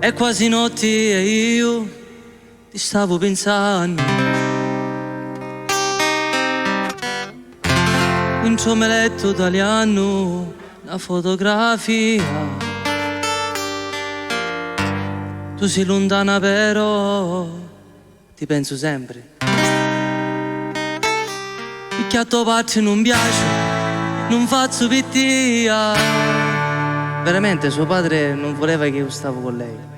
È quasi notte e io ti stavo pensando. In ciò me letto italiano una fotografia. Tu sei lontana però ti penso sempre. Il piatto parte non piace, non faccio pittia. Veramente suo padre non voleva che io stavo con lei.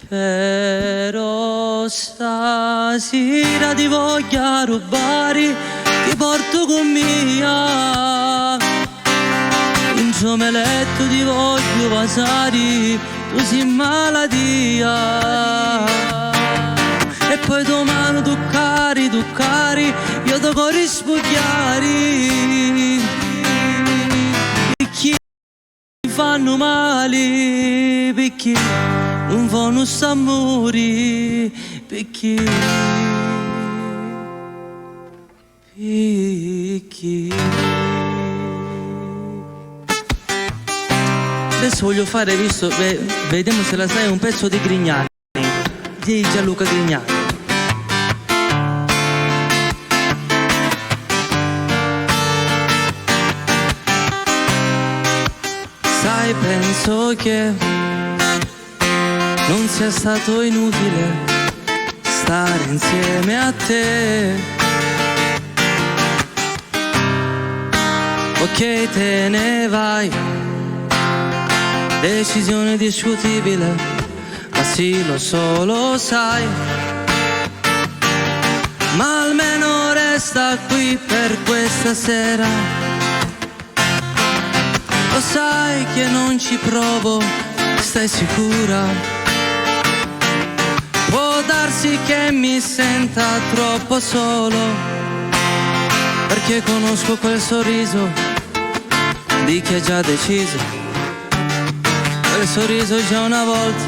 Però stasera ti voglio rubare, ti porto con mia. In ciò me letto ti voglio passare, tu sei malattia. E poi domani toccare, io ti corri spugliare. Perché mi fanno male, perché non fanno s'amore, perché adesso voglio fare, visto, vediamo se la sai, un pezzo di Grignani, di Gianluca Grignani. Sai, penso che non sia stato inutile stare insieme a te. Ok, te ne vai, decisione discutibile, ma sì, lo so, lo sai. Ma almeno resta qui per questa sera. Lo sai che non ci provo, stai sicura? Può darsi che mi senta troppo solo, perché conosco quel sorriso di chi ha già deciso. Quel sorriso già una volta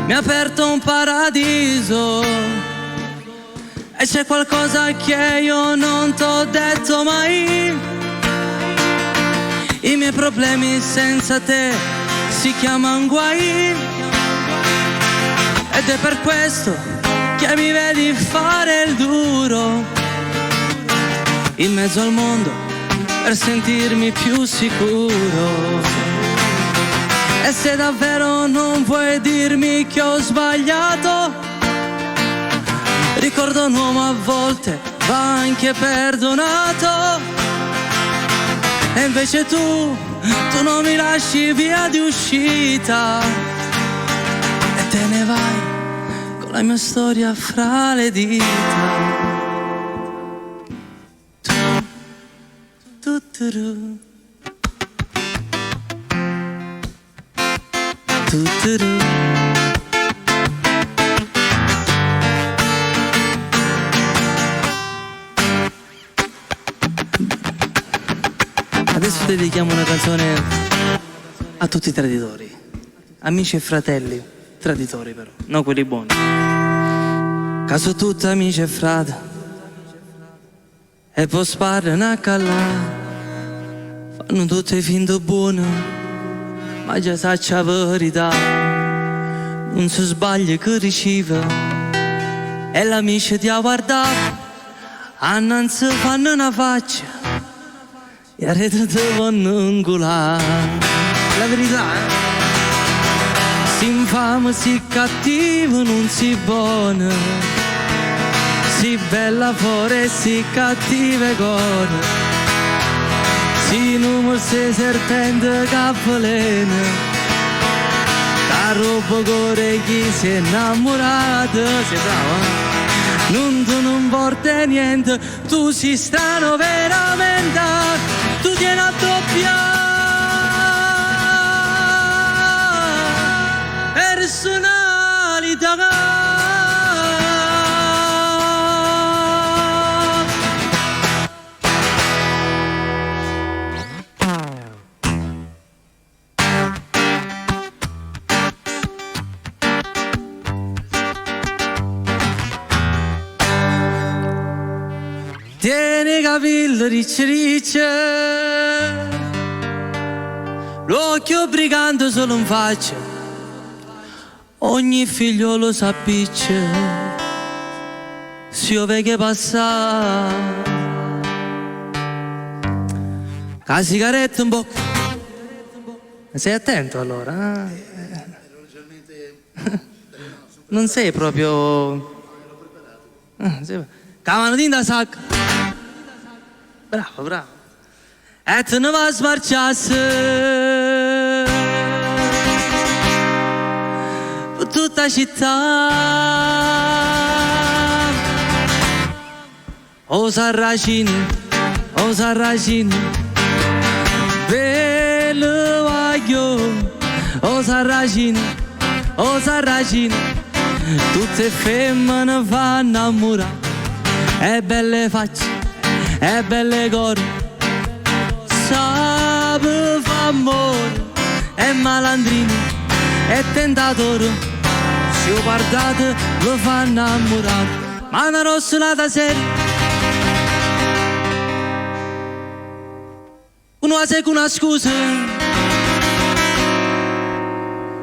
mi ha aperto un paradiso. E c'è qualcosa che io non t'ho detto mai. I miei problemi senza te si chiamano guai. Ed è per questo che mi vedi fare il duro in mezzo al mondo per sentirmi più sicuro. E se davvero non vuoi dirmi che ho sbagliato, ricordo un uomo a volte va anche perdonato. E invece tu non mi lasci via di uscita e te ne vai con la mia storia fra le dita. Tu-tu-ru. Tu-tu-ru. Adesso dedichiamo una canzone a tutti i traditori, amici e fratelli, traditori però, non quelli buoni. Caso tutti amici e frati, e poi sparano a callare, fanno tutte finto buone, ma già sa la verità, non si sbaglia che riceve, e l'amici ti ha guardato, non si fanno una faccia, e a rete ti vanno inculare. La verità, si infame, si cattivo, non si buono, si bella fuori, si cattive cuore, si numero, si serpente cappolene, da roba cuore chi si è innamorato, sei bravo, non porta niente, tu sei strano veramente, tu tieni a doppia personalità. Tieni capelli ricci ricci, l'occhio brigante solo in faccia, ogni figliolo s'appiccia, si ove che passa, la sigaretta un po'. Sei attento allora? Non sei proprio... Cavanatina da sacca. Bravo, bravo. E te ne va a smarciarsi per tutta la città. O Sarracini, bello vaglio. O Sarracini, tutte femmine fanno innamorare. E belle facce, e belle corde, sape fa amore, e malandrini, e tentatori, se lo guardate lo fanno innamorare. Ma una rossolata seria, una seca una scusa,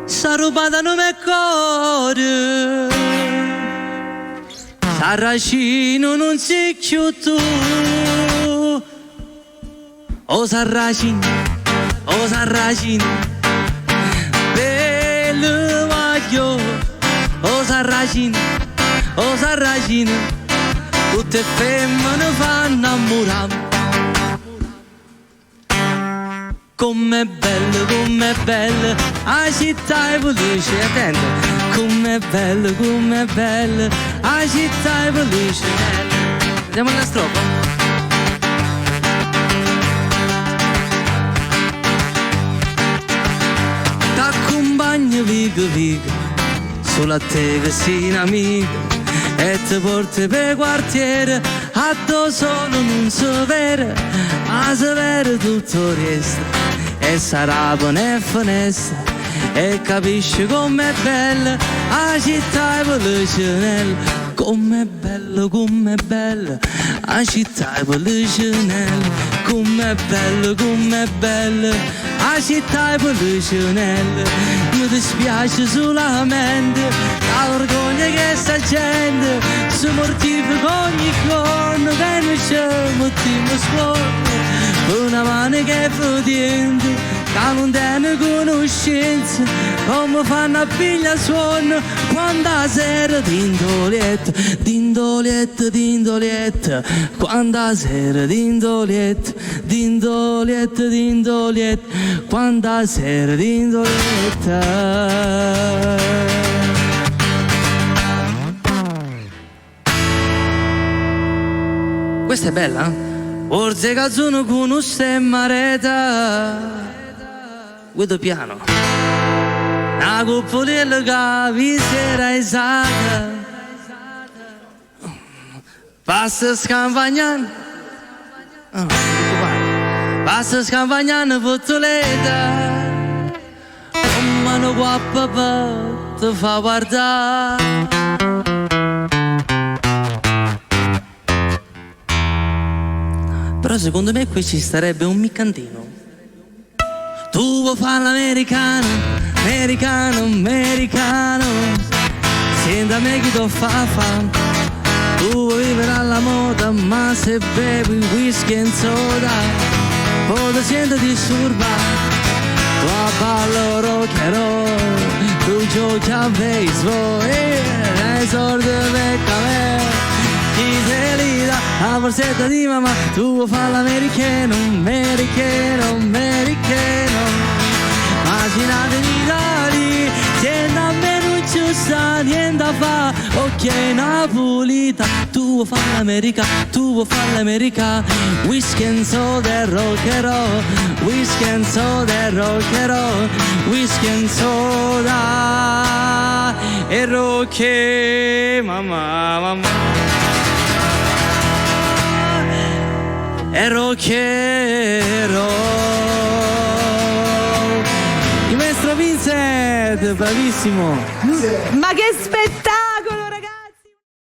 s'ha rubata non mi cuore. Sarracino non sei più tu. O Sarracino, bello vaglio. O Sarracino, tutte femmine fanno innamorare. Com'è bella, la città è felice, attento. Com'è bella, la città è felice. Andiamo alla strofa. T'accompagno viga, solo a te che sei un'amica. E ti porti per quartiere, a te solo non si vede, ma si vede tutto il resto. E sarà buona finestra, e capisci com'è bella, la città è felice. Com'è bella, la città è felice. Com'è bella, la città è felice. Mi dispiace solamente la vergogna che sta gente si mortifica ogni giorno che noi ci mettiamo scorno. Una mano che è fotente, che non tiene conoscenza, come fanno a piglia suono quando la sera dindolietta, quando la sera dindolietta, quando la sera dindolietta. Questa è bella, eh? Forse che sono conosce mareta, guido piano, una coppolilla che vi sera esatta, passa scampagnando, passa scampagnando fottoletta, un mano qua papà ti fa guardare. Però secondo me qui ci starebbe un miccantino. Tu vuoi fare l'americano, senta me chi ti fa. Tu vuoi vivere alla moda, ma se bevi whisky e soda poi ti senti disturbare. Tu ballo rock and roll, tu giochi a baseball e hai soldi per camere. Chi te li dà la borsetta di mamma, tu vuoi fare l'americano, immaginate l'Italia, se da me non ci sta niente a fa, ok Napolita, tu vuoi fare l'America, whisky and soda e rock and roll, whisky and soda e rock and roll, whisky and soda e rock, mamma. E rock and roll. Il maestro Vincent, bravissimo. Ma che spettacolo!